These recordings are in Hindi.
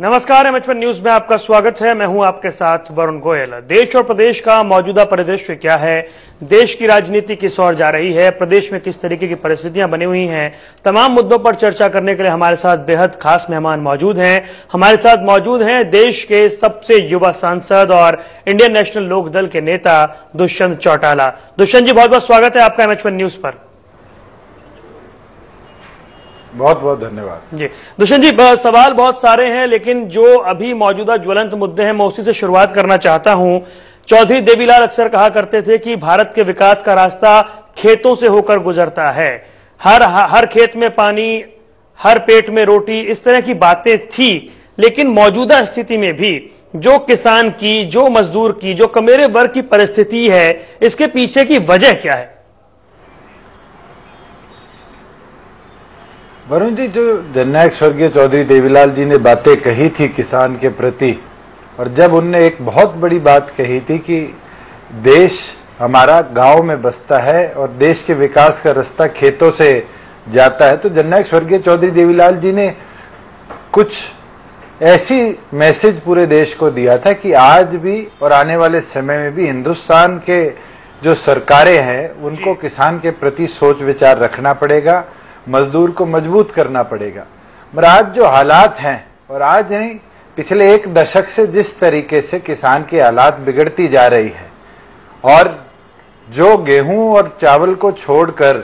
नमस्कार, एमएच1 न्यूज में आपका स्वागत है। मैं हूं आपके साथ वरुण गोयल। देश और प्रदेश का मौजूदा परिदृश्य क्या है, देश की राजनीति किस ओर जा रही है, प्रदेश में किस तरीके की परिस्थितियां बनी हुई हैं, तमाम मुद्दों पर चर्चा करने के लिए हमारे साथ बेहद खास मेहमान मौजूद हैं। हमारे साथ मौजूद हैं देश के सबसे युवा सांसद और इंडियन नेशनल लोकदल के नेता दुष्यंत चौटाला। दुष्यंत जी, बहुत बहुत स्वागत है आपका एमएच1 न्यूज पर। बहुत बहुत धन्यवाद जी। दुष्यंत जी, सवाल बहुत सारे हैं, लेकिन जो अभी मौजूदा ज्वलंत मुद्दे हैं मैं उसी से शुरुआत करना चाहता हूं। चौधरी देवीलाल अक्सर कहा करते थे कि भारत के विकास का रास्ता खेतों से होकर गुजरता है। हर खेत में पानी, हर पेट में रोटी, इस तरह की बातें थी। लेकिन मौजूदा स्थिति में भी जो किसान की, जो मजदूर की, जो कमेरे वर्ग की परिस्थिति है, इसके पीछे की वजह क्या है? वरुण जी, जो जननायक स्वर्गीय चौधरी देवीलाल जी ने बातें कही थी किसान के प्रति, और जब उनने एक बहुत बड़ी बात कही थी कि देश हमारा गांव में बसता है और देश के विकास का रास्ता खेतों से जाता है, तो जननायक स्वर्गीय चौधरी देवीलाल जी ने कुछ ऐसी मैसेज पूरे देश को दिया था कि आज भी और आने वाले समय में भी हिंदुस्तान के जो सरकारें हैं उनको किसान के प्रति सोच विचार रखना पड़ेगा, मजदूर को मजबूत करना पड़ेगा। मगर आज जो हालात हैं, और आज नहीं पिछले एक दशक से जिस तरीके से किसान की हालात बिगड़ती जा रही है, और जो गेहूं और चावल को छोड़कर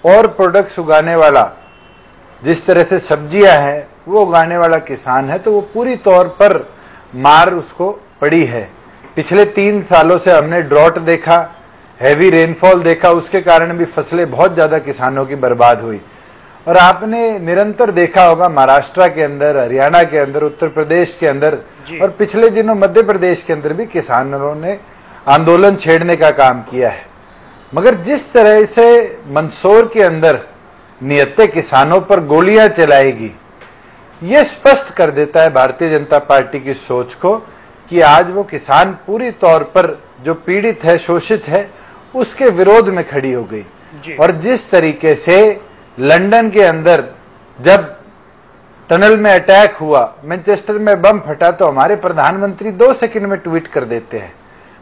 और प्रोडक्ट्स उगाने वाला, जिस तरह से सब्जियां हैं वो उगाने वाला किसान है, तो वो पूरी तौर पर मार उसको पड़ी है। पिछले 3 सालों से हमने ड्रॉट देखा, हैवी रेनफॉल देखा, उसके कारण भी फसलें बहुत ज्यादा किसानों की बर्बाद हुई। और आपने निरंतर देखा होगा महाराष्ट्र के अंदर, हरियाणा के अंदर, उत्तर प्रदेश के अंदर, और पिछले दिनों मध्य प्रदेश के अंदर भी किसानों ने आंदोलन छेड़ने का काम किया है। मगर जिस तरह से मंदसौर के अंदर नियत्ते किसानों पर गोलियां चलाएगी, यह स्पष्ट कर देता है भारतीय जनता पार्टी की सोच को कि आज वो किसान पूरी तौर पर जो पीड़ित है, शोषित है, उसके विरोध में खड़ी हो गई। और जिस तरीके से लंदन के अंदर जब टनल में अटैक हुआ, मैनचेस्टर में बम फटा, तो हमारे प्रधानमंत्री 2 सेकंड में ट्वीट कर देते हैं।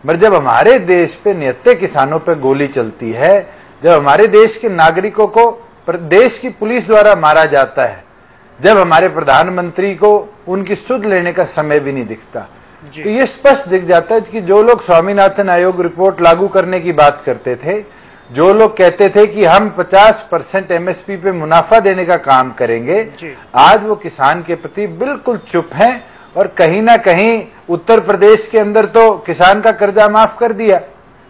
मगर जब हमारे देश पे निहत्थे किसानों पे गोली चलती है, जब हमारे देश के नागरिकों को देश की पुलिस द्वारा मारा जाता है, जब हमारे प्रधानमंत्री को उनकी सुध लेने का समय भी नहीं दिखता, तो ये स्पष्ट दिख जाता है कि जो लोग स्वामीनाथन आयोग रिपोर्ट लागू करने की बात करते थे, जो लोग कहते थे कि हम 50% एमएसपी पे मुनाफा देने का काम करेंगे, आज वो किसान के प्रति बिल्कुल चुप हैं। और कहीं ना कहीं उत्तर प्रदेश के अंदर तो किसान का कर्जा माफ कर दिया,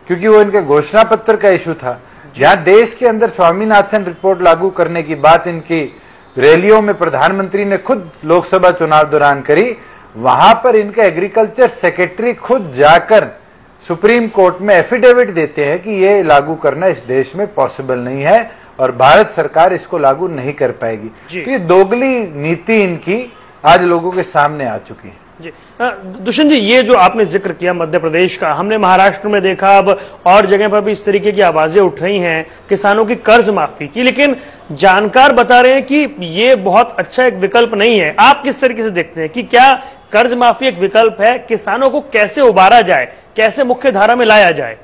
क्योंकि वो इनके घोषणा पत्र का इशू था। जहां देश के अंदर स्वामीनाथन रिपोर्ट लागू करने की बात इनकी रैलियों में प्रधानमंत्री ने खुद लोकसभा चुनाव दौरान करी, वहां पर इनके एग्रीकल्चर सेक्रेटरी खुद जाकर सुप्रीम कोर्ट में एफिडेविट देते हैं कि ये लागू करना इस देश में पॉसिबल नहीं है और भारत सरकार इसको लागू नहीं कर पाएगी। तो ये दोगली नीति इनकी आज लोगों के सामने आ चुकी है। जी दुष्यंत जी, ये जो आपने जिक्र किया मध्य प्रदेश का, हमने महाराष्ट्र में देखा, अब और जगह पर भी इस तरीके की आवाजें उठ रही हैं किसानों की कर्ज माफी की, लेकिन जानकार बता रहे हैं कि ये बहुत अच्छा एक विकल्प नहीं है। आप किस तरीके से देखते हैं कि क्या कर्ज माफी एक विकल्प है? किसानों को कैसे उबारा जाए, कैसे मुख्य धारा में लाया जाए?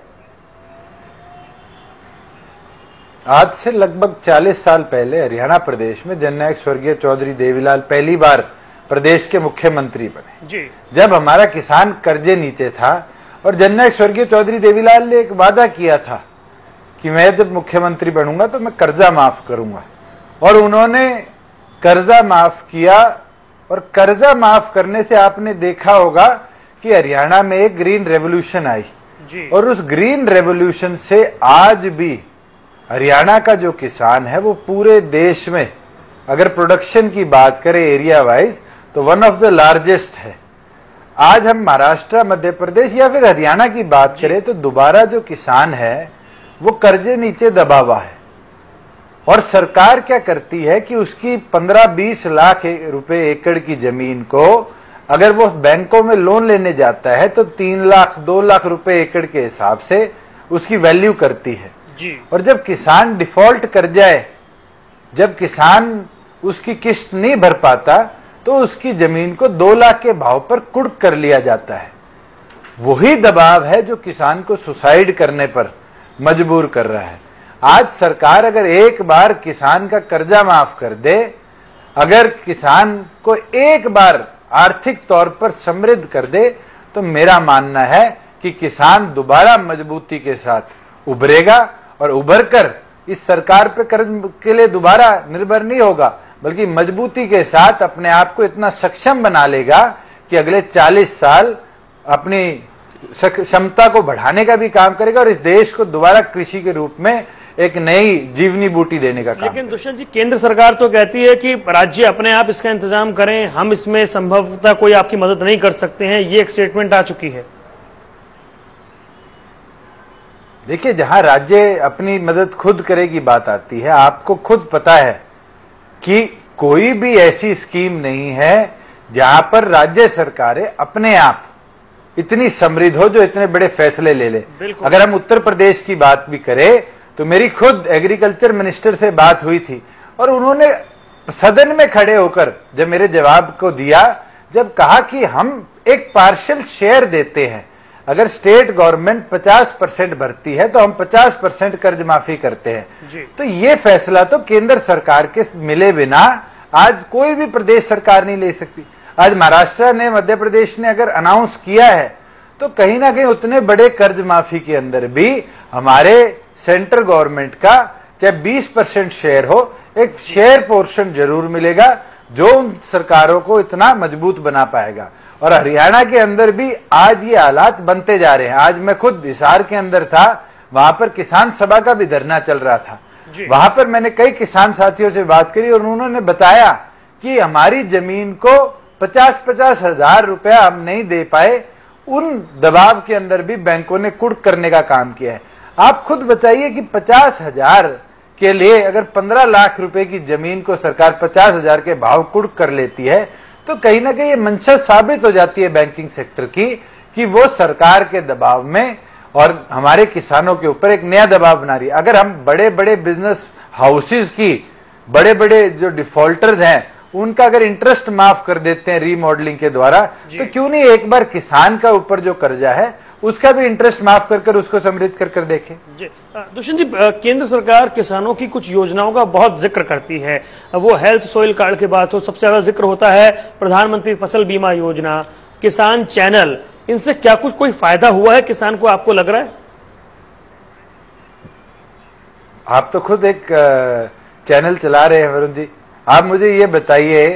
आज से लगभग 40 साल पहले हरियाणा प्रदेश में जननायक स्वर्गीय चौधरी देवीलाल पहली बार प्रदेश के मुख्यमंत्री बने। जब हमारा किसान कर्जे नीचे था, और जननायक स्वर्गीय चौधरी देवीलाल ने एक वादा किया था कि मैं जब मुख्यमंत्री बनूंगा तो मैं कर्जा माफ करूंगा, और उन्होंने कर्जा माफ किया। और कर्जा माफ करने से आपने देखा होगा कि हरियाणा में एक ग्रीन रेवोल्यूशन आई, और उस ग्रीन रेवोल्यूशन से आज भी हरियाणा का जो किसान है वो पूरे देश में, अगर प्रोडक्शन की बात करें एरिया वाइज, तो वन ऑफ द लार्जेस्ट है। आज हम महाराष्ट्र, मध्य प्रदेश या फिर हरियाणा की बात करें तो दोबारा जो किसान है वो कर्जे नीचे दबा हुआ है। और सरकार क्या करती है कि उसकी 15-20 लाख रुपए एकड़ की जमीन को अगर वो बैंकों में लोन लेने जाता है तो 3 लाख 2 लाख रुपए एकड़ के हिसाब से उसकी वैल्यू करती है। और जब किसान डिफॉल्ट कर जाए, जब किसान उसकी किस्त नहीं भर पाता, तो उसकी जमीन को 2 लाख के भाव पर कुर्क कर लिया जाता है। वही दबाव है जो किसान को सुसाइड करने पर मजबूर कर रहा है। आज सरकार अगर एक बार किसान का कर्जा माफ कर दे, अगर किसान को एक बार आर्थिक तौर पर समृद्ध कर दे, तो मेरा मानना है कि किसान दोबारा मजबूती के साथ उभरेगा और उभरकर इस सरकार पे कर्ज के लिए दोबारा निर्भर नहीं होगा, बल्कि मजबूती के साथ अपने आप को इतना सक्षम बना लेगा कि अगले 40 साल अपनी क्षमता को बढ़ाने का भी काम करेगा और इस देश को दोबारा कृषि के रूप में एक नई जीवनी बूटी देने का काम। लेकिन दुष्यंत जी, केंद्र सरकार तो कहती है कि राज्य अपने आप इसका इंतजाम करें, हम इसमें संभवतः कोई आपकी मदद नहीं कर सकते हैं, ये एक स्टेटमेंट आ चुकी है। देखिए, जहां राज्य अपनी मदद खुद करे की बात आती है, आपको खुद पता है कि कोई भी ऐसी स्कीम नहीं है जहां पर राज्य सरकारें अपने आप इतनी समृद्ध हो जो इतने बड़े फैसले ले ले। अगर हम उत्तर प्रदेश की बात भी करें तो मेरी खुद एग्रीकल्चर मिनिस्टर से बात हुई थी और उन्होंने सदन में खड़े होकर जब मेरे जवाब को दिया, जब कहा कि हम एक पार्शियल शेयर देते हैं, अगर स्टेट गवर्नमेंट 50% भरती है तो हम 50% कर्ज माफी करते हैं। तो ये फैसला तो केंद्र सरकार के मिले बिना आज कोई भी प्रदेश सरकार नहीं ले सकती। आज महाराष्ट्र ने, मध्य प्रदेश ने अगर अनाउंस किया है तो कहीं ना कहीं उतने बड़े कर्ज माफी के अंदर भी हमारे सेंट्रल गवर्नमेंट का चाहे 20% शेयर हो, एक शेयर पोर्शन जरूर मिलेगा जो उन सरकारों को इतना मजबूत बना पाएगा। और हरियाणा के अंदर भी आज ये हालात बनते जा रहे हैं। आज मैं खुद हिसार के अंदर था, वहां पर किसान सभा का भी धरना चल रहा था। वहां पर मैंने कई किसान साथियों से बात करी और उन्होंने बताया कि हमारी जमीन को 50-50 हजार रुपया हम नहीं दे पाए, उन दबाव के अंदर भी बैंकों ने कुर्क करने का काम किया है। आप खुद बताइए कि 50,000 के लिए अगर 15 लाख रुपए की जमीन को सरकार 50,000 के भाव कुर्क कर लेती है, तो कहीं ना कहीं ये मंशा साबित हो जाती है बैंकिंग सेक्टर की कि वो सरकार के दबाव में और हमारे किसानों के ऊपर एक नया दबाव बना रही है। अगर हम बड़े बड़े बिजनेस हाउसेज की, बड़े बड़े जो डिफॉल्टर्स हैं, उनका अगर इंटरेस्ट माफ कर देते हैं रीमॉडलिंग के द्वारा, तो क्यों नहीं एक बार किसान का ऊपर जो कर्जा है उसका भी इंटरेस्ट माफ कर उसको समृद्ध कर देखें। दुष्यंत जी, केंद्र सरकार किसानों की कुछ योजनाओं का बहुत जिक्र करती है। वो हेल्थ सॉइल कार्ड की बात हो, सबसे ज्यादा जिक्र होता है प्रधानमंत्री फसल बीमा योजना, किसान चैनल, इनसे क्या कुछ कोई फायदा हुआ है किसान को, आपको लग रहा है? आप तो खुद एक चैनल चला रहे हैं वरुण जी, आप मुझे ये बताइए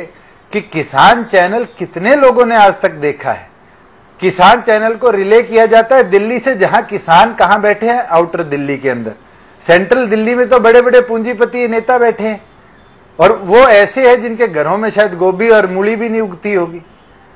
कि किसान चैनल कितने लोगों ने आज तक देखा है? किसान चैनल को रिले किया जाता है दिल्ली से, जहां किसान कहां बैठे हैं, आउटर दिल्ली के अंदर। सेंट्रल दिल्ली में तो बड़े बड़े पूंजीपति नेता बैठे हैं और वो ऐसे हैं जिनके घरों में शायद गोभी और मूली भी नहीं उगती होगी।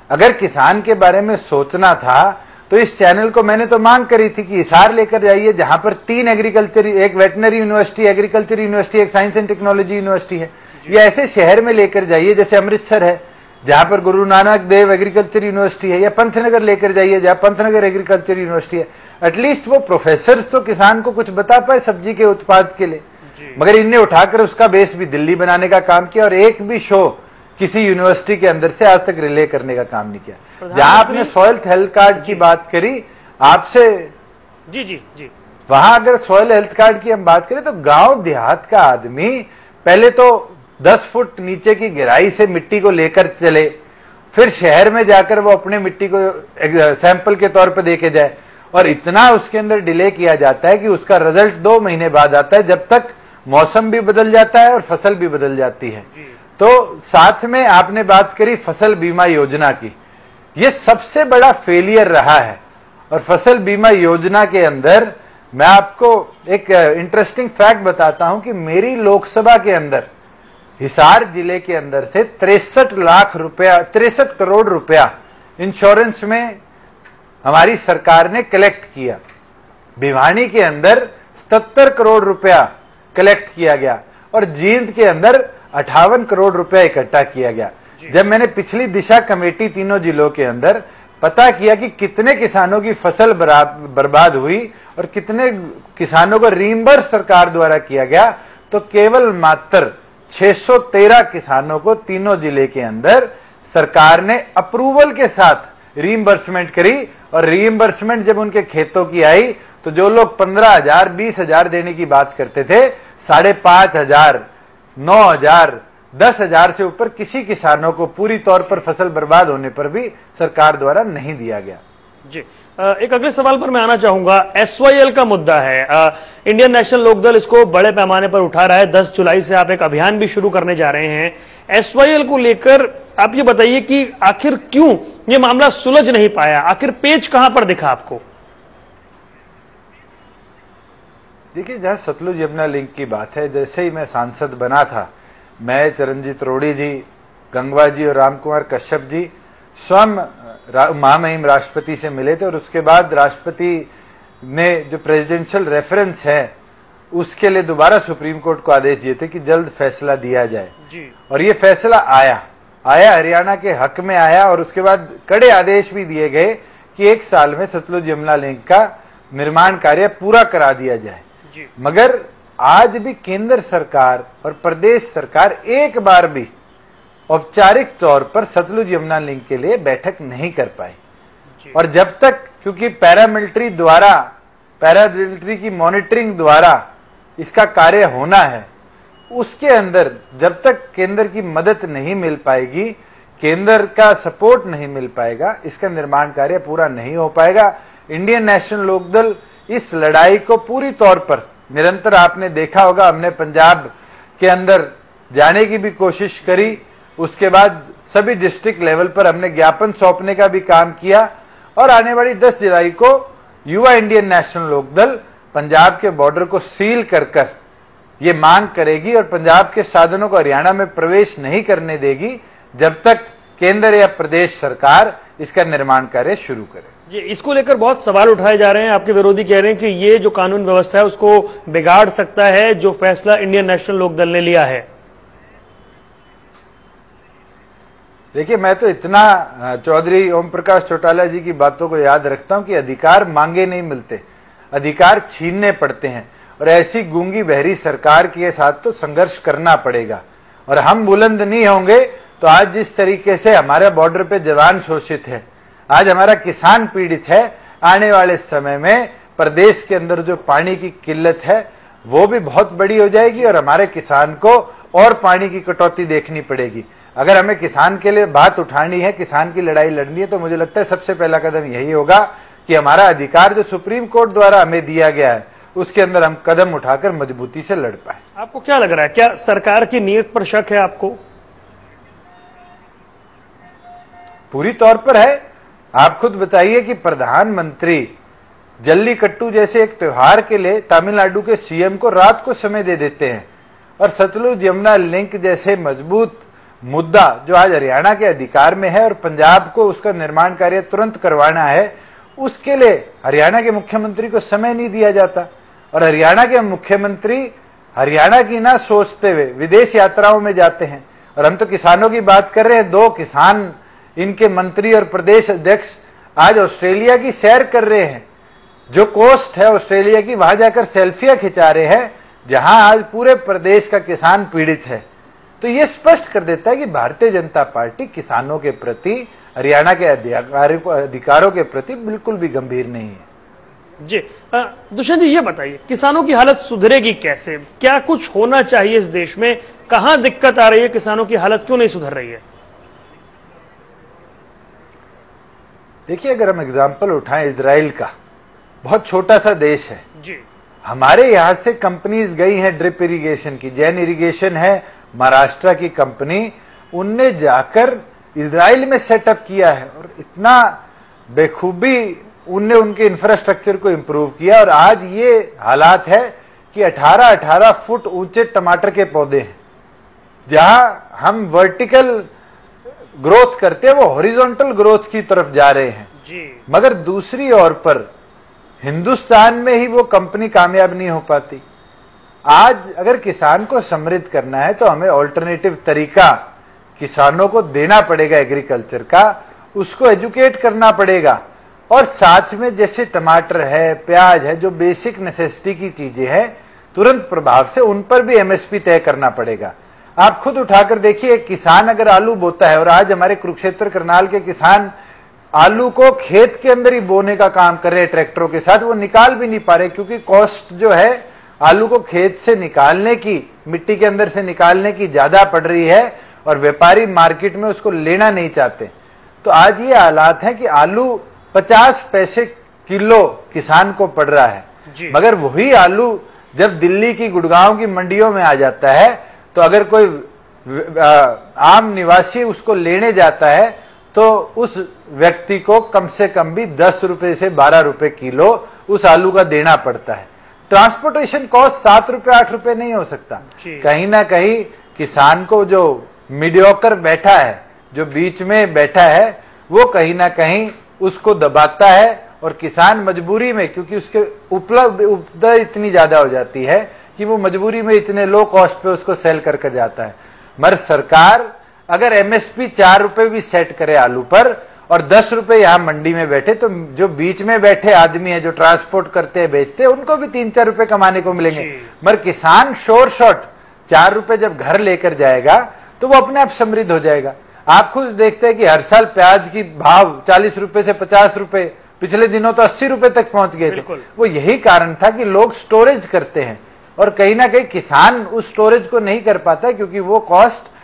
अगर किसान के बारे में सोचना था तो इस चैनल को मैंने तो मांग करी थी कि हिसार लेकर जाइए, जहां पर 3 एग्रीकल्चर, एक वेटनरी यूनिवर्सिटी, एग्रीकल्चर यूनिवर्सिटी, एक साइंस एंड टेक्नोलॉजी यूनिवर्सिटी है। ये ऐसे शहर में लेकर जाइए जैसे अमृतसर है, जहां पर गुरु नानक देव एग्रीकल्चर यूनिवर्सिटी है, या पंतनगर लेकर जाइए जहां पंतनगर एग्रीकल्चर यूनिवर्सिटी है। एटलीस्ट वो प्रोफेसर्स तो किसान को कुछ बता पाए सब्जी के उत्पाद के लिए, मगर इनने उठाकर उसका बेस भी दिल्ली बनाने का काम किया और एक भी शो किसी यूनिवर्सिटी के अंदर से आज तक रिले करने का काम नहीं किया। जहां आपने सॉइल हेल्थ कार्ड की बात करी आपसे, जी, वहां अगर सॉइल हेल्थ कार्ड की हम बात करें तो गांव देहात का आदमी पहले तो 10 फुट नीचे की गहराई से मिट्टी को लेकर चले, फिर शहर में जाकर वो अपने मिट्टी को सैंपल के तौर पर देके जाए, और इतना उसके अंदर डिले किया जाता है कि उसका रिजल्ट 2 महीने बाद आता है, जब तक मौसम भी बदल जाता है और फसल भी बदल जाती है। तो साथ में आपने बात करी फसल बीमा योजना की, ये सबसे बड़ा फेलियर रहा है। और फसल बीमा योजना के अंदर मैं आपको एक इंटरेस्टिंग फैक्ट बताता हूं कि मेरी लोकसभा के अंदर हिसार जिले के अंदर से 63 करोड़ रुपया इंश्योरेंस में हमारी सरकार ने कलेक्ट किया। भिवानी के अंदर 77 करोड़ रुपया कलेक्ट किया गया और जींद के अंदर 58 करोड़ रुपया इकट्ठा किया गया। जब मैंने पिछली दिशा कमेटी तीनों जिलों के अंदर पता किया कि कितने किसानों की फसल बर्बाद हुई और कितने किसानों को रीइंबर्स सरकार द्वारा किया गया, तो केवल मात्र 613 किसानों को तीनों जिले के अंदर सरकार ने अप्रूवल के साथ रीइंबर्समेंट करी, और रीइंबर्समेंट जब उनके खेतों की आई तो जो लोग 15,000 20,000 देने की बात करते थे, 5,500 9,000 10,000 से ऊपर किसी किसानों को पूरी तौर पर फसल बर्बाद होने पर भी सरकार द्वारा नहीं दिया गया। जी, एक अगले सवाल पर मैं आना चाहूंगा। एसवाईएल का मुद्दा है, इंडियन नेशनल लोकदल इसको बड़े पैमाने पर उठा रहा है। 10 जुलाई से आप एक अभियान भी शुरू करने जा रहे हैं एसवाईएल को लेकर। आप ये बताइए कि आखिर क्यों ये मामला सुलझ नहीं पाया, आखिर पेच कहां पर दिखा आपको? देखिए, जहां सतलुज यमुना लिंक की बात है, जैसे ही मैं सांसद बना था, मैं, चरणजीत रोड़ी जी, गंगवा जी और रामकुमार कश्यप जी स्वयं महामहिम राष्ट्रपति से मिले थे, और उसके बाद राष्ट्रपति ने जो प्रेसिडेंशियल रेफरेंस है उसके लिए दोबारा सुप्रीम कोर्ट को आदेश दिए थे कि जल्द फैसला दिया जाए जी। और ये फैसला आया हरियाणा के हक में आया, और उसके बाद कड़े आदेश भी दिए गए कि 1 साल में सतलुज यमुना लिंक का निर्माण कार्य पूरा करा दिया जाए जी। मगर आज भी केंद्र सरकार और प्रदेश सरकार एक बार भी औपचारिक तौर पर सतलुज यमुना लिंक के लिए बैठक नहीं कर पाई। और जब तक, क्योंकि पैरामिलिट्री की मॉनिटरिंग द्वारा इसका कार्य होना है, उसके अंदर जब तक केंद्र की मदद नहीं मिल पाएगी, केंद्र का सपोर्ट नहीं मिल पाएगा, इसका निर्माण कार्य पूरा नहीं हो पाएगा। इंडियन नेशनल लोकदल इस लड़ाई को पूरी तौर पर निरंतर, आपने देखा होगा, हमने पंजाब के अंदर जाने की भी कोशिश करी, उसके बाद सभी डिस्ट्रिक्ट लेवल पर हमने ज्ञापन सौंपने का भी काम किया, और आने वाली 10 जुलाई को युवा इंडियन नेशनल लोकदल पंजाब के बॉर्डर को सील कर ये मांग करेगी और पंजाब के साधनों को हरियाणा में प्रवेश नहीं करने देगी जब तक केंद्र या प्रदेश सरकार इसका निर्माण कार्य शुरू करे। जी, इसको लेकर बहुत सवाल उठाए जा रहे हैं। आपके विरोधी कह रहे हैं कि ये जो कानून व्यवस्था है उसको बिगाड़ सकता है जो फैसला इंडियन नेशनल लोकदल ने लिया है। देखिए, मैं तो इतना चौधरी ओम प्रकाश चौटाला जी की बातों को याद रखता हूं कि अधिकार मांगे नहीं मिलते, अधिकार छीनने पड़ते हैं, और ऐसी गूंगी बहरी सरकार के साथ तो संघर्ष करना पड़ेगा। और हम बुलंद नहीं होंगे तो आज जिस तरीके से हमारे बॉर्डर पे जवान शोषित है, आज हमारा किसान पीड़ित है, आने वाले समय में प्रदेश के अंदर जो पानी की किल्लत है वो भी बहुत बड़ी हो जाएगी, और हमारे किसान को और पानी की कटौती देखनी पड़ेगी। अगर हमें किसान के लिए बात उठानी है, किसान की लड़ाई लड़नी है, तो मुझे लगता है सबसे पहला कदम यही होगा कि हमारा अधिकार जो सुप्रीम कोर्ट द्वारा हमें दिया गया है उसके अंदर हम कदम उठाकर मजबूती से लड़ पाए। आपको क्या लग रहा है, क्या सरकार की नीयत पर शक है आपको? पूरी तौर पर है। आप खुद बताइए कि प्रधानमंत्री जल्लीकट्टू जैसे एक त्योहार के लिए तमिलनाडु के सीएम को रात को समय दे देते हैं, और सतलुज यमुना लिंक जैसे मजबूत मुद्दा जो आज हरियाणा के अधिकार में है और पंजाब को उसका निर्माण कार्य तुरंत करवाना है, उसके लिए हरियाणा के मुख्यमंत्री को समय नहीं दिया जाता। और हरियाणा के मुख्यमंत्री हरियाणा की ना सोचते हुए विदेश यात्राओं में जाते हैं। और हम तो किसानों की बात कर रहे हैं, 2 किसान इनके मंत्री और प्रदेश अध्यक्ष आज ऑस्ट्रेलिया की सैर कर रहे हैं, जो कोस्ट है ऑस्ट्रेलिया की, वहां जाकर सेल्फियां खिंचा रहे हैं, जहां आज पूरे प्रदेश का किसान पीड़ित है। तो यह स्पष्ट कर देता है कि भारतीय जनता पार्टी किसानों के प्रति, हरियाणा के अधिकारों के प्रति बिल्कुल भी गंभीर नहीं है। जी, दुष्यंत जी ये बताइए, किसानों की हालत सुधरेगी कैसे? क्या कुछ होना चाहिए इस देश में? कहां दिक्कत आ रही है? किसानों की हालत क्यों नहीं सुधर रही है? देखिए, अगर हम एग्जाम्पल उठाएं इजराइल का, बहुत छोटा सा देश है जी। हमारे यहां से कंपनीज गई हैं ड्रिप इरिगेशन की, जैन इरिगेशन है महाराष्ट्र की कंपनी, उनने जाकर इजराइल में सेटअप किया है और इतना बेखूबी उनने उनके इंफ्रास्ट्रक्चर को इंप्रूव किया, और आज ये हालात है कि 18-18 फुट ऊंचे टमाटर के पौधे हैं। जहां हम वर्टिकल ग्रोथ करते हैं वो हॉरिजॉन्टल ग्रोथ की तरफ जा रहे हैं जी। मगर दूसरी ओर पर हिंदुस्तान में ही वो कंपनी कामयाब नहीं हो पाती। आज अगर किसान को समृद्ध करना है तो हमें ऑल्टरनेटिव तरीका किसानों को देना पड़ेगा एग्रीकल्चर का, उसको एजुकेट करना पड़ेगा, और साथ में जैसे टमाटर है, प्याज है, जो बेसिक नेसेसिटी की चीजें हैं, तुरंत प्रभाव से उन पर भी एमएसपी तय करना पड़ेगा। आप खुद उठाकर देखिए, किसान अगर आलू बोता है, और आज हमारे कुरुक्षेत्र करनाल के किसान आलू को खेत के अंदर ही बोने का काम कर रहे हैं ट्रैक्टरों के साथ, वो निकाल भी नहीं पा रहे क्योंकि कॉस्ट जो है आलू को खेत से निकालने की, मिट्टी के अंदर से निकालने की ज्यादा पड़ रही है और व्यापारी मार्केट में उसको लेना नहीं चाहते। तो आज ये हालात है कि आलू 50 पैसे किलो किसान को पड़ रहा है, मगर वही आलू जब दिल्ली की, गुड़गांव की मंडियों में आ जाता है तो अगर कोई आम निवासी उसको लेने जाता है तो उस व्यक्ति को कम से कम भी 10 रुपए से 12 रुपए किलो उस आलू का देना पड़ता है। ट्रांसपोर्टेशन कॉस्ट 7 रुपए 8 रुपए नहीं हो सकता। कहीं ना कहीं किसान को जो मीडियोकर बैठा है, जो बीच में बैठा है, वो कहीं ना कहीं उसको दबाता है और किसान मजबूरी में, क्योंकि उसके उपलब्धता इतनी ज्यादा हो जाती है कि वो मजबूरी में इतने लो कॉस्ट पे उसको सेल करके जाता है। मगर सरकार अगर एमएसपी 4 रुपए भी सेट करे आलू पर और 10 रुपए यहां मंडी में बैठे, तो जो बीच में बैठे आदमी है, जो ट्रांसपोर्ट करते हैं, बेचते हैं, उनको भी 3-4 रुपए कमाने को मिलेंगे। मगर किसान शोर शॉर्ट 4 रुपए जब घर लेकर जाएगा तो वो अपने आप समृद्ध हो जाएगा। आप खुद देखते हैं कि हर साल प्याज की भाव 40 रुपए से 50 रुपए, पिछले दिनों तो 80 रुपए तक पहुंच गए थे। वो यही कारण था कि लोग स्टोरेज करते हैं और कहीं ना कहीं किसान उस स्टोरेज को नहीं कर पाता क्योंकि वो कॉस्ट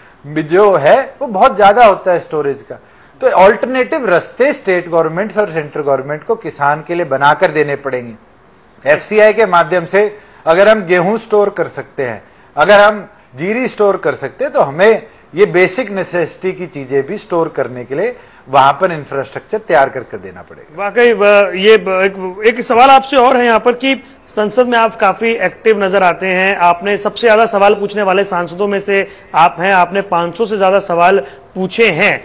जो है वो बहुत ज्यादा होता है स्टोरेज का। तो ऑल्टरनेटिव रास्ते स्टेट गवर्नमेंट्स और सेंट्रल गवर्नमेंट को किसान के लिए बनाकर देने पड़ेंगे। एफसीआई के माध्यम से अगर हम गेहूं स्टोर कर सकते हैं, अगर हम जीरी स्टोर कर सकते हैं, तो हमें ये बेसिक नेसेसिटी की चीजें भी स्टोर करने के लिए वहां पर इंफ्रास्ट्रक्चर तैयार करके देना पड़ेगा। वाकई ये एक सवाल आपसे और है यहाँ पर कि संसद में आप काफी एक्टिव नजर आते हैं, आपने सबसे ज्यादा सवाल पूछने वाले सांसदों में से आप हैं, आपने 500 से ज्यादा सवाल पूछे हैं।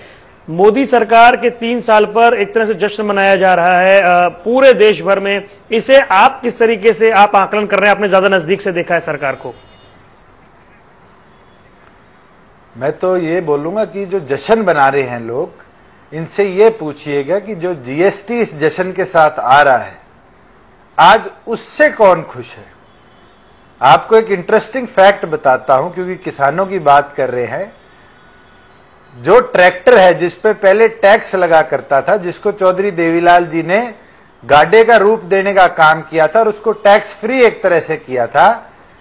मोदी सरकार के 3 साल पर एक तरह से जश्न मनाया जा रहा है पूरे देश भर में, इसे आप किस तरीके से आप आकलन कर रहे हैं? आपने ज्यादा नजदीक से देखा है सरकार को। मैं तो ये बोलूंगा कि जो जश्न बना रहे हैं लोग, इनसे ये पूछिएगा कि जो जीएसटी इस जश्न के साथ आ रहा है, आज उससे कौन खुश है? आपको एक इंटरेस्टिंग फैक्ट बताता हूं, क्योंकि किसानों की बात कर रहे हैं। जो ट्रैक्टर है जिस पे पहले टैक्स लगा करता था, जिसको चौधरी देवीलाल जी ने गाड़े का रूप देने का काम किया था और उसको टैक्स फ्री एक तरह से किया था,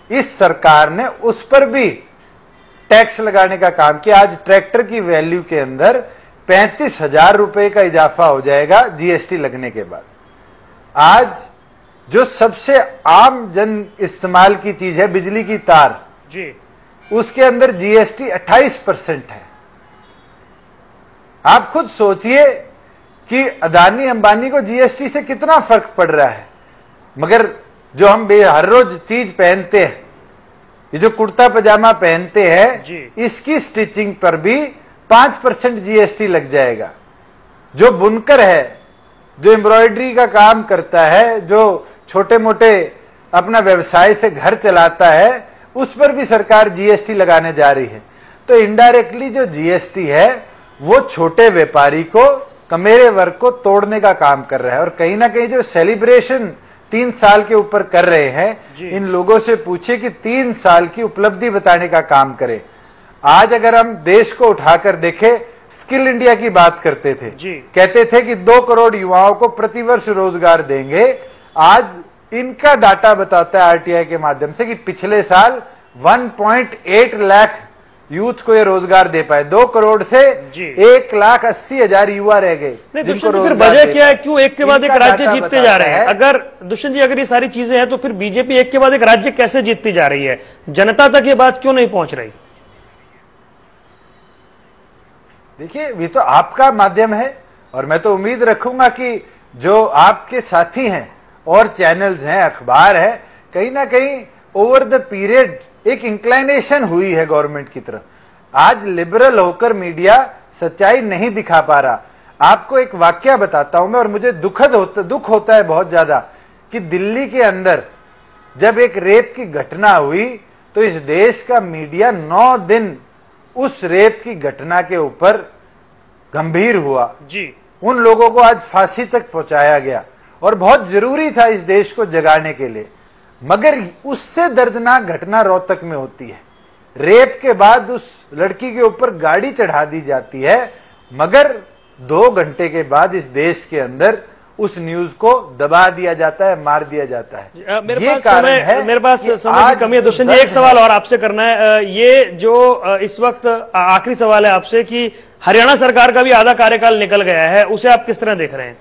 इस सरकार ने उस पर भी टैक्स लगाने का काम किया। आज ट्रैक्टर की वैल्यू के अंदर 35,000 रुपए का इजाफा हो जाएगा जीएसटी लगने के बाद। आज जो सबसे आम जन इस्तेमाल की चीज है, बिजली की तार जी, उसके अंदर जीएसटी 28% है। आप खुद सोचिए कि अदानी अंबानी को जीएसटी से कितना फर्क पड़ रहा है। मगर जो हम हर रोज चीज पहनते हैं, ये जो कुर्ता पजामा पहनते हैं, इसकी स्टिचिंग पर भी 5% जीएसटी लग जाएगा। जो बुनकर है, जो एम्ब्रॉयडरी का काम करता है, जो छोटे मोटे अपना व्यवसाय से घर चलाता है, उस पर भी सरकार जीएसटी लगाने जा रही है। तो इनडायरेक्टली जो जीएसटी है वो छोटे व्यापारी को, कमेरे वर्ग को तोड़ने का काम कर रहा है। और कहीं ना कहीं जो सेलिब्रेशन 3 साल के ऊपर कर रहे हैं, इन लोगों से पूछे कि 3 साल की उपलब्धि बताने का काम करें। आज अगर हम देश को उठाकर देखें, स्किल इंडिया की बात करते थे, कहते थे कि 2 करोड़ युवाओं को प्रतिवर्ष रोजगार देंगे। आज इनका डाटा बताता है आरटीआई के माध्यम से कि पिछले साल 1.8 लाख यूथ को ये रोजगार दे पाए। 2 करोड़ से 1,80,000 युवा रह गए। दुष्यंत जी, फिर वजह क्या है? क्यों एक के बाद एक राज्य जीतते जा रहे हैं? अगर दुष्यंत जी, अगर ये सारी चीजें हैं तो फिर बीजेपी एक के बाद एक राज्य कैसे जीतती जा रही है? जनता तक ये बात क्यों नहीं पहुंच रही? देखिए, ये तो आपका माध्यम है और मैं तो उम्मीद रखूंगा कि जो आपके साथी हैं और चैनल्स हैं, अखबार है, कहीं ना कहीं ओवर द पीरियड एक इंक्लाइनेशन हुई है गवर्नमेंट की तरफ। आज लिबरल होकर मीडिया सच्चाई नहीं दिखा पा रहा। आपको एक वाकया बताता हूं मैं, और मुझे दुख होता है बहुत ज्यादा कि दिल्ली के अंदर जब एक रेप की घटना हुई तो इस देश का मीडिया 9 दिन उस रेप की घटना के ऊपर गंभीर हुआ जी। उन लोगों को आज फांसी तक पहुंचाया गया और बहुत जरूरी था इस देश को जगाने के लिए। मगर उससे दर्दनाक घटना रोहतक में होती है। रेप के बाद उस लड़की के ऊपर गाड़ी चढ़ा दी जाती है, मगर 2 घंटे के बाद इस देश के अंदर उस न्यूज को दबा दिया जाता है, मार दिया जाता है। मेरे पास समय की कमी है। दुष्यंत जी, एक सवाल और आपसे करना है। ये जो इस वक्त आखिरी सवाल है आपसे कि हरियाणा सरकार का भी आधा कार्यकाल निकल गया है, उसे आप किस तरह देख रहे हैं?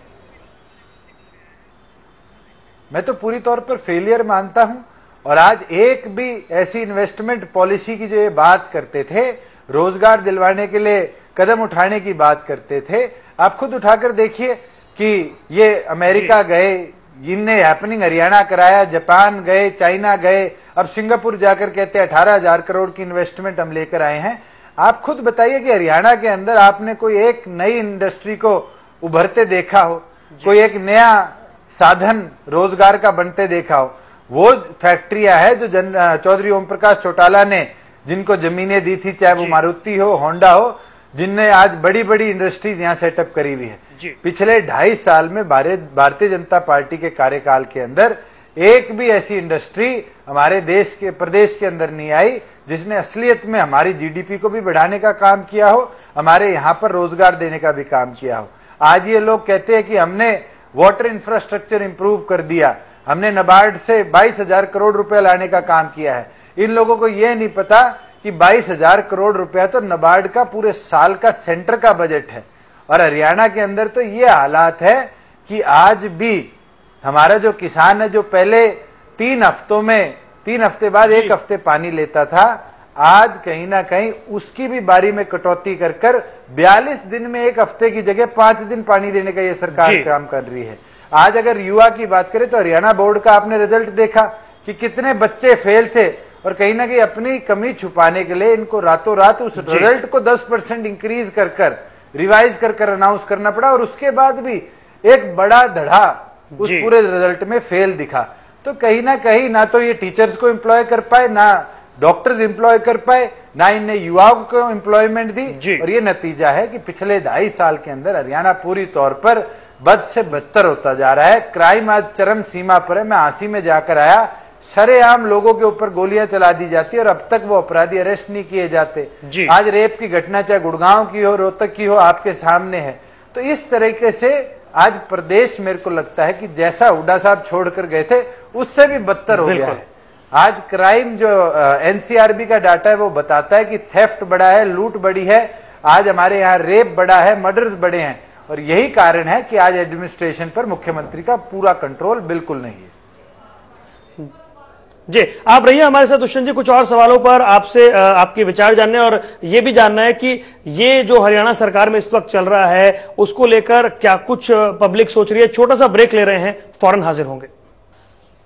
मैं तो पूरी तौर पर फेलियर मानता हूं। और आज एक भी ऐसी इन्वेस्टमेंट पॉलिसी की जो ये बात करते थे, रोजगार दिलवाने के लिए कदम उठाने की बात करते थे, आप खुद उठाकर देखिए कि ये अमेरिका गए, इनने हैपनिंग हरियाणा कराया, जापान गए, चाइना गए, अब सिंगापुर जाकर कहते हैं 18,000 करोड़ की इन्वेस्टमेंट हम लेकर आए हैं। आप खुद बताइए कि हरियाणा के अंदर आपने कोई एक नई इंडस्ट्री को उभरते देखा हो, कोई एक नया साधन रोजगार का बनते देखा हो? वो फैक्ट्रियां है जो चौधरी ओम प्रकाश चौटाला ने जिनको जमीनें दी थी, चाहे वो मारुति हो, होंडा हो, जिनने आज बड़ी बड़ी इंडस्ट्रीज यहां सेटअप करी हुई है। पिछले 2.5 साल में भारतीय जनता पार्टी के कार्यकाल के अंदर एक भी ऐसी इंडस्ट्री हमारे देश के प्रदेश के अंदर नहीं आई जिसने असलियत में हमारी जीडीपी को भी बढ़ाने का काम किया हो, हमारे यहां पर रोजगार देने का भी काम किया हो। आज ये लोग कहते हैं कि हमने वाटर इंफ्रास्ट्रक्चर इंप्रूव कर दिया, हमने नाबार्ड से 22,000 करोड़ रुपए लाने का काम किया है। इन लोगों को यह नहीं पता कि 22,000 करोड़ रुपया तो नाबार्ड का पूरे साल का सेंटर का बजट है। और हरियाणा के अंदर तो ये हालात है कि आज भी हमारा जो किसान है, जो पहले 3 हफ्तों में 3 हफ्ते बाद 1 हफ्ते पानी लेता था, आज कहीं ना कहीं उसकी भी बारी में कटौती कर 42 दिन में 1 हफ्ते की जगह 5 दिन पानी देने का ये सरकार काम कर रही है। आज अगर युवा की बात करें तो हरियाणा बोर्ड का आपने रिजल्ट देखा कि कितने बच्चे फेल थे, और कहीं ना कहीं अपनी कमी छुपाने के लिए इनको रातों रात उस रिजल्ट को 10% इंक्रीज कर रिवाइज कर अनाउंस करना पड़ा, और उसके बाद भी एक बड़ा धड़ा उस पूरे रिजल्ट में फेल दिखा। तो कहीं ना तो ये टीचर्स को एम्प्लॉय कर पाए, ना डॉक्टर्स एम्प्लॉय कर पाए, ना इनने युवाओं को एम्प्लॉयमेंट दी, और ये नतीजा है कि पिछले 2.5 साल के अंदर हरियाणा पूरी तौर पर बद से बदतर होता जा रहा है। क्राइम आज चरम सीमा पर है। मैं आंसी में जाकर आया, सरेआम लोगों के ऊपर गोलियां चला दी जाती है और अब तक वो अपराधी अरेस्ट नहीं किए जाते। आज रेप की घटना चाहे गुड़गांव की हो, रोहतक की हो, आपके सामने है। तो इस तरीके से आज प्रदेश मेरे को लगता है कि जैसा हुड्डा साहब छोड़कर गए थे उससे भी बदतर हो गया है। आज क्राइम जो एनसीआरबी का डाटा है वो बताता है कि थेफ्ट बढ़ा है, लूट बढ़ी है, आज हमारे यहाँ रेप बढ़ा है, मर्डर्स बढ़े हैं, और यही कारण है कि आज एडमिनिस्ट्रेशन पर मुख्यमंत्री का पूरा कंट्रोल बिल्कुल नहीं है। जी, आप रहिए हमारे साथ दुष्यंत जी। कुछ और सवालों पर आपसे आपके विचार जानने और ये भी जानना है कि ये जो हरियाणा सरकार में इस वक्त चल रहा है उसको लेकर क्या कुछ पब्लिक सोच रही है। छोटा सा ब्रेक ले रहे हैं, फौरन हाजिर होंगे।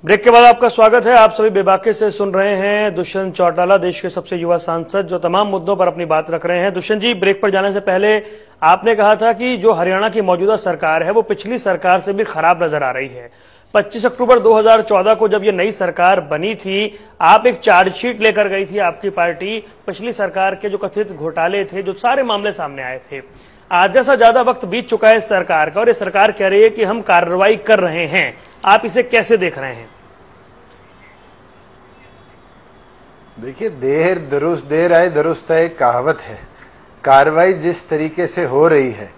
ब्रेक के बाद आपका स्वागत है। आप सभी बेबाकी से सुन रहे हैं दुष्यंत चौटाला, देश के सबसे युवा सांसद, जो तमाम मुद्दों पर अपनी बात रख रहे हैं। दुष्यंत जी, ब्रेक पर जाने से पहले आपने कहा था कि जो हरियाणा की मौजूदा सरकार है वो पिछली सरकार से भी खराब नजर आ रही है। 25 अक्टूबर 2014 को जब ये नई सरकार बनी थी, आप एक चार्जशीट लेकर गई थी आपकी पार्टी, पिछली सरकार के जो कथित घोटाले थे, जो सारे मामले सामने आए थे। आज जैसा ज्यादा वक्त बीत चुका है सरकार का और ये सरकार कह रही है कि हम कार्रवाई कर रहे हैं, आप इसे कैसे देख रहे हैं? देखिए, देर दुरुस्त देर आए दुरुस्त है, एक कहावत है। कार्रवाई जिस तरीके से हो रही है,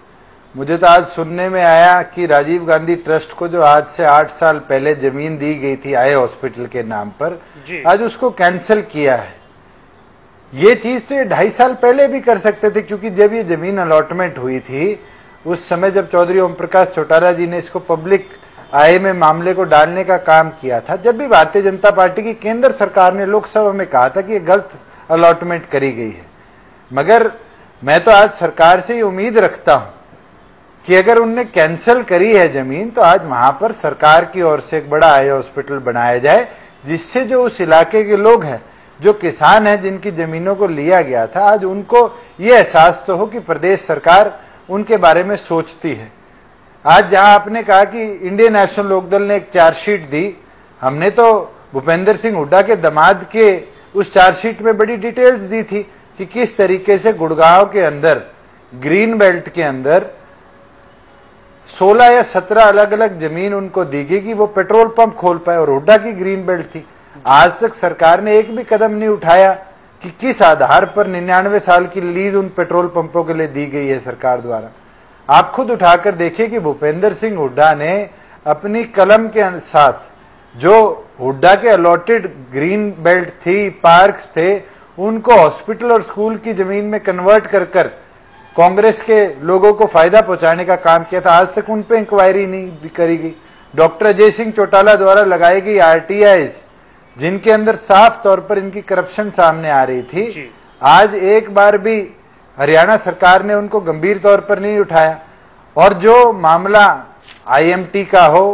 मुझे तो आज सुनने में आया कि राजीव गांधी ट्रस्ट को जो आज से 8 साल पहले जमीन दी गई थी आय हॉस्पिटल के नाम पर, आज उसको कैंसिल किया है। ये चीज तो ये 2.5 साल पहले भी कर सकते थे, क्योंकि जब ये जमीन अलॉटमेंट हुई थी उस समय जब चौधरी ओम प्रकाश चौटाला जी ने इसको पब्लिक आय में मामले को डालने का काम किया था, जब भी भारतीय जनता पार्टी की केंद्र सरकार ने लोकसभा में कहा था कि ये गलत अलॉटमेंट करी गई है। मगर मैं तो आज सरकार से ये उम्मीद रखता हूं कि अगर उनने कैंसिल करी है जमीन, तो आज वहां पर सरकार की ओर से एक बड़ा आय हॉस्पिटल बनाया जाए, जिससे जो उस इलाके के लोग हैं, जो किसान हैं, जिनकी जमीनों को लिया गया था, आज उनको ये एहसास तो हो कि प्रदेश सरकार उनके बारे में सोचती है। आज जहां आपने कहा कि इंडियन नेशनल लोकदल ने एक चार्जशीट दी, हमने तो भूपेंद्र सिंह हुड्डा के दामाद के उस चार्जशीट में बड़ी डिटेल्स दी थी कि किस तरीके से गुड़गांव के अंदर ग्रीन बेल्ट के अंदर 16 या 17 अलग अलग जमीन उनको दी गई कि वो पेट्रोल पंप खोल पाए, और हुड्डा की ग्रीन बेल्ट थी। आज तक सरकार ने एक भी कदम नहीं उठाया कि किस आधार पर 99 साल की लीज उन पेट्रोल पंपों के लिए दी गई है सरकार द्वारा। आप खुद उठाकर देखिए कि भूपेंद्र सिंह हुड्डा ने अपनी कलम के साथ जो हुड्डा के अलॉटेड ग्रीन बेल्ट थी, पार्क्स थे, उनको हॉस्पिटल और स्कूल की जमीन में कन्वर्ट कर कांग्रेस के लोगों को फायदा पहुंचाने का काम किया था। आज तक उन पे इंक्वायरी नहीं करी गई। डॉक्टर अजय सिंह चौटाला द्वारा लगाई गई आरटीआई, जिनके अंदर साफ तौर पर इनकी करप्शन सामने आ रही थी, आज एक बार भी हरियाणा सरकार ने उनको गंभीर तौर पर नहीं उठाया। और जो मामला आईएमटी का हो,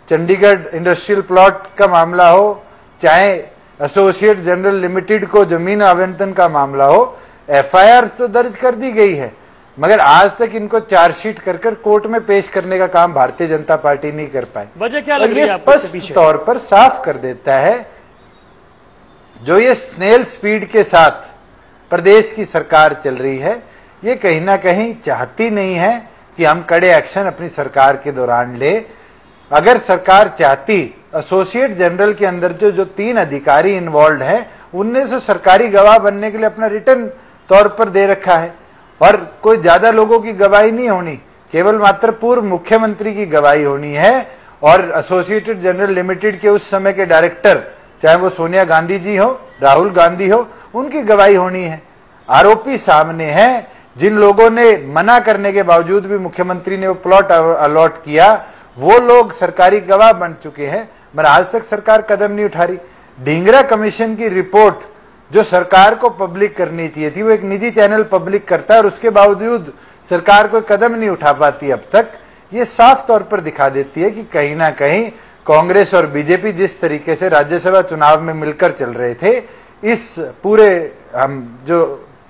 चंडीगढ़ इंडस्ट्रियल प्लॉट का मामला हो, चाहे एसोसिएट जनरल लिमिटेड को जमीन आवंटन का मामला हो, एफआईआर तो दर्ज कर दी गई है, मगर आज तक इनको चार्जशीट कर कोर्ट में पेश करने का काम भारतीय जनता पार्टी नहीं कर पाई। वजह क्या लग रही है आपको? स्पष्ट तौर पर साफ कर देता है जो ये स्नेल स्पीड के साथ प्रदेश की सरकार चल रही है, ये कहीं ना कहीं चाहती नहीं है कि हम कड़े एक्शन अपनी सरकार के दौरान ले। अगर सरकार चाहती, एसोसिएट जनरल के अंदर जो 3 अधिकारी इन्वॉल्व हैं, उनने से सरकारी गवाह बनने के लिए अपना रिटर्न तौर पर दे रखा है, और कोई ज्यादा लोगों की गवाही नहीं होनी, केवल मात्र पूर्व मुख्यमंत्री की गवाही होनी है। और एसोसिएटेड जनरल लिमिटेड के उस समय के डायरेक्टर, चाहे वो सोनिया गांधी जी हो, राहुल गांधी हो, उनकी गवाही होनी है। आरोपी सामने हैं, जिन लोगों ने मना करने के बावजूद भी मुख्यमंत्री ने वो प्लॉट अलॉट किया, वो लोग सरकारी गवाह बन चुके हैं, मगर आज तक सरकार कदम नहीं उठा रही। ढींगरा कमीशन की रिपोर्ट जो सरकार को पब्लिक करनी चाहिए थी, वो एक निजी चैनल पब्लिक करता है, और उसके बावजूद सरकार कोई कदम नहीं उठा पाती अब तक। ये साफ तौर पर दिखा देती है कि कहीं ना कहीं कांग्रेस और बीजेपी जिस तरीके से राज्यसभा चुनाव में मिलकर चल रहे थे, इस पूरे हम जो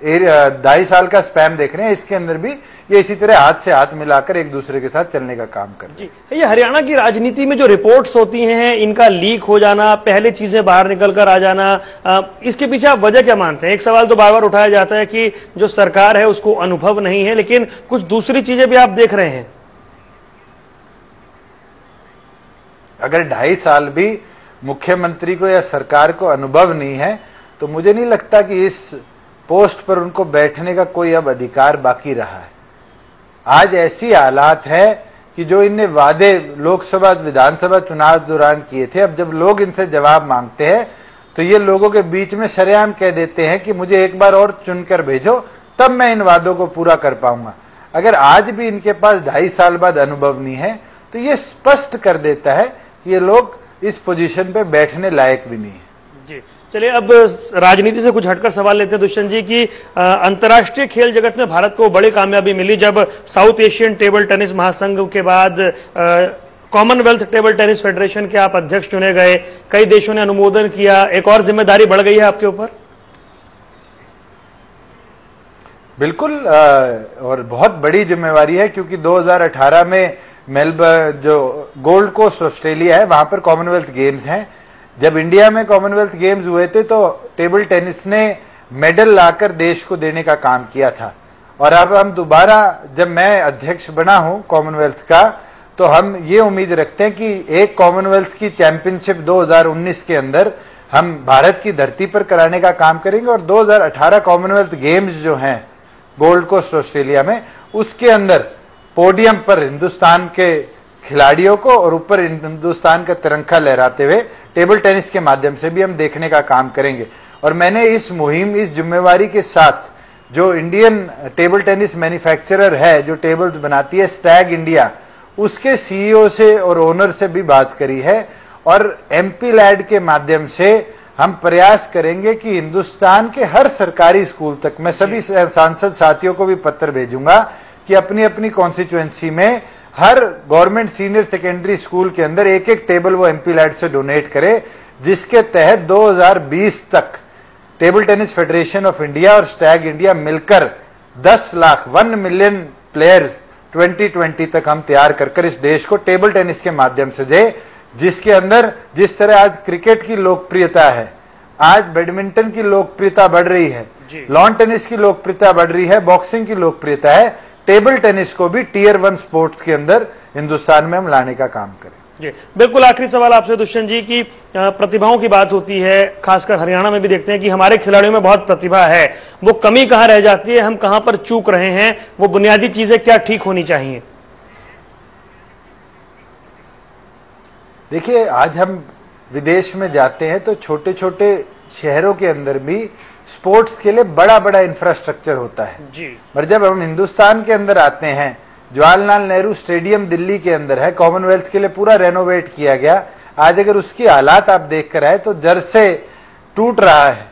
2.5 साल का स्पैम देख रहे हैं, इसके अंदर भी ये इसी तरह हाथ से हाथ मिलाकर एक दूसरे के साथ चलने का काम कर रहे हैं। ये हरियाणा की राजनीति में जो रिपोर्ट्स होती हैं, इनका लीक हो जाना, पहले चीजें बाहर निकलकर आ जाना, इसके पीछे आप वजह क्या मानते हैं? एक सवाल तो बार बार उठाया जाता है कि जो सरकार है उसको अनुभव नहीं है, लेकिन कुछ दूसरी चीजें भी आप देख रहे हैं। अगर 2.5 साल भी मुख्यमंत्री को या सरकार को अनुभव नहीं है, तो मुझे नहीं लगता कि इस पोस्ट पर उनको बैठने का कोई अब अधिकार बाकी रहा है। आज ऐसी हालात है कि जो इनने वादे लोकसभा विधानसभा चुनाव दौरान किए थे, अब जब लोग इनसे जवाब मांगते हैं तो ये लोगों के बीच में सरेआम कह देते हैं कि मुझे एक बार और चुनकर भेजो, तब मैं इन वादों को पूरा कर पाऊंगा। अगर आज भी इनके पास 2.5 साल बाद अनुभव नहीं है, तो ये स्पष्ट कर देता है कि ये लोग इस पोजीशन पे बैठने लायक भी नहीं है। जी चलिए, अब राजनीति से कुछ हटकर सवाल लेते हैं दुष्यंत जी की अंतर्राष्ट्रीय खेल जगत में भारत को बड़ी कामयाबी मिली जब साउथ एशियन टेबल टेनिस महासंघ के बाद कॉमनवेल्थ टेबल टेनिस फेडरेशन के आप अध्यक्ष चुने गए। कई देशों ने अनुमोदन किया, एक और जिम्मेदारी बढ़ गई है आपके ऊपर। बिल्कुल, और बहुत बड़ी जिम्मेवारी है, क्योंकि 2018 में मेलबर्न जो गोल्ड कोस्ट ऑस्ट्रेलिया है, वहां पर कॉमनवेल्थ गेम्स हैं। जब इंडिया में कॉमनवेल्थ गेम्स हुए थे तो टेबल टेनिस ने मेडल लाकर देश को देने का काम किया था, और अब हम दोबारा, जब मैं अध्यक्ष बना हूं कॉमनवेल्थ का, तो हम ये उम्मीद रखते हैं कि एक कॉमनवेल्थ की चैंपियनशिप 2019 के अंदर हम भारत की धरती पर कराने का काम करेंगे, और 2018 कॉमनवेल्थ गेम्स जो हैं गोल्ड कोस्ट ऑस्ट्रेलिया में, उसके अंदर पोडियम पर हिंदुस्तान के खिलाड़ियों को और ऊपर हिंदुस्तान का तिरंगा लहराते हुए टेबल टेनिस के माध्यम से भी हम देखने का काम करेंगे। और मैंने इस मुहिम, इस जिम्मेवारी के साथ जो इंडियन टेबल टेनिस मैन्युफैक्चरर है, जो टेबल्स बनाती है, स्टैग इंडिया, उसके सीईओ से और ओनर से भी बात करी है, और एमपी लैड के माध्यम से हम प्रयास करेंगे कि हिंदुस्तान के हर सरकारी स्कूल तक, मैं सभी सांसद साथियों को भी पत्र भेजूंगा कि अपनी अपनी कॉन्स्टिट्यूएंसी में हर गवर्नमेंट सीनियर सेकेंडरी स्कूल के अंदर एक एक टेबल वो एमपी लैड से डोनेट करे, जिसके तहत 2020 तक table tennis federation of India और स्टैग इंडिया मिलकर 10 लाख 1 मिलियन प्लेयर्स 2020 तक हम तैयार कर इस देश को टेबल टेनिस के माध्यम से दे, जिसके अंदर जिस तरह आज क्रिकेट की लोकप्रियता है, आज बैडमिंटन की लोकप्रियता बढ़ रही है, लॉन टेनिस की लोकप्रियता बढ़ रही है, बॉक्सिंग की लोकप्रियता है, टेबल टेनिस को भी टियर 1 स्पोर्ट्स के अंदर हिंदुस्तान में हम लाने का काम करें। जी बिल्कुल। आखिरी सवाल आपसे दुष्यंत जी की प्रतिभाओं की बात होती है, खासकर हरियाणा में भी देखते हैं कि हमारे खिलाड़ियों में बहुत प्रतिभा है, वो कमी कहां रह जाती है, हम कहां पर चूक रहे हैं, वो बुनियादी चीजें क्या ठीक होनी चाहिए? देखिए, आज हम विदेश में जाते हैं तो छोटे छोटे शहरों के अंदर भी स्पोर्ट्स के लिए बड़ा बड़ा इंफ्रास्ट्रक्चर होता है जी। पर जब हम हिंदुस्तान के अंदर आते हैं, जवाहरलाल नेहरू स्टेडियम दिल्ली के अंदर है, कॉमनवेल्थ के लिए पूरा रेनोवेट किया गया। आज अगर उसकी हालात आप देख कर आए तो जड़ से टूट रहा है,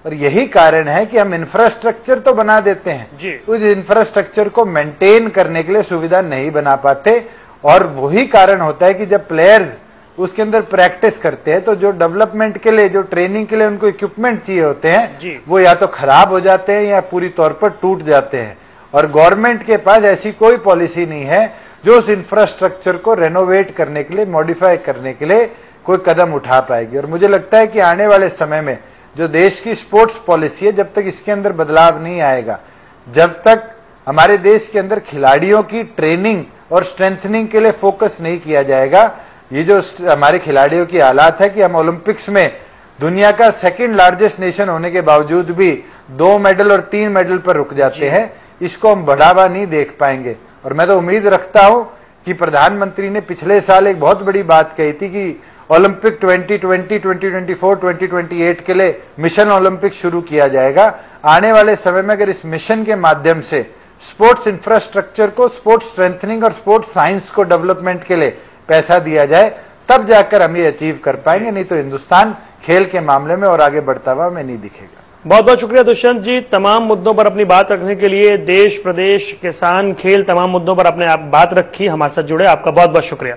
और यही कारण है कि हम इंफ्रास्ट्रक्चर तो बना देते हैं जी। उस इंफ्रास्ट्रक्चर को मेंटेन करने के लिए सुविधा नहीं बना पाते, और वही कारण होता है कि जब प्लेयर्स उसके अंदर प्रैक्टिस करते हैं तो जो डेवलपमेंट के लिए, जो ट्रेनिंग के लिए उनको इक्विपमेंट चाहिए होते हैं, वो या तो खराब हो जाते हैं या पूरी तौर पर टूट जाते हैं। और गवर्नमेंट के पास ऐसी कोई पॉलिसी नहीं है जो उस इंफ्रास्ट्रक्चर को रेनोवेट करने के लिए, मॉडिफाई करने के लिए कोई कदम उठा पाएगी। और मुझे लगता है कि आने वाले समय में जो देश की स्पोर्ट्स पॉलिसी है, जब तक इसके अंदर बदलाव नहीं आएगा, जब तक हमारे देश के अंदर खिलाड़ियों की ट्रेनिंग और स्ट्रेंथनिंग के लिए फोकस नहीं किया जाएगा, ये जो हमारे खिलाड़ियों की हालात है कि हम ओलंपिक्स में दुनिया का सेकंड लार्जेस्ट नेशन होने के बावजूद भी 2 मेडल और 3 मेडल पर रुक जाते हैं, इसको हम बढ़ावा नहीं देख पाएंगे। और मैं तो उम्मीद रखता हूं कि प्रधानमंत्री ने पिछले साल एक बहुत बड़ी बात कही थी कि ओलंपिक 2020, 2024, 2028 के लिए मिशन ओलंपिक शुरू किया जाएगा। आने वाले समय में अगर इस मिशन के माध्यम से स्पोर्ट्स इंफ्रास्ट्रक्चर को, स्पोर्ट्स स्ट्रेंथनिंग और स्पोर्ट्स साइंस को डेवलपमेंट के लिए पैसा दिया जाए, तब जाकर हम ये अचीव कर पाएंगे, नहीं तो हिंदुस्तान खेल के मामले में और आगे बढ़ता हुआ हमें नहीं दिखेगा। बहुत बहुत शुक्रिया दुष्यंत जी, तमाम मुद्दों पर अपनी बात रखने के लिए। देश, प्रदेश, किसान, खेल, तमाम मुद्दों पर आपने बात रखी, हमारे साथ जुड़े, आपका बहुत बहुत शुक्रिया।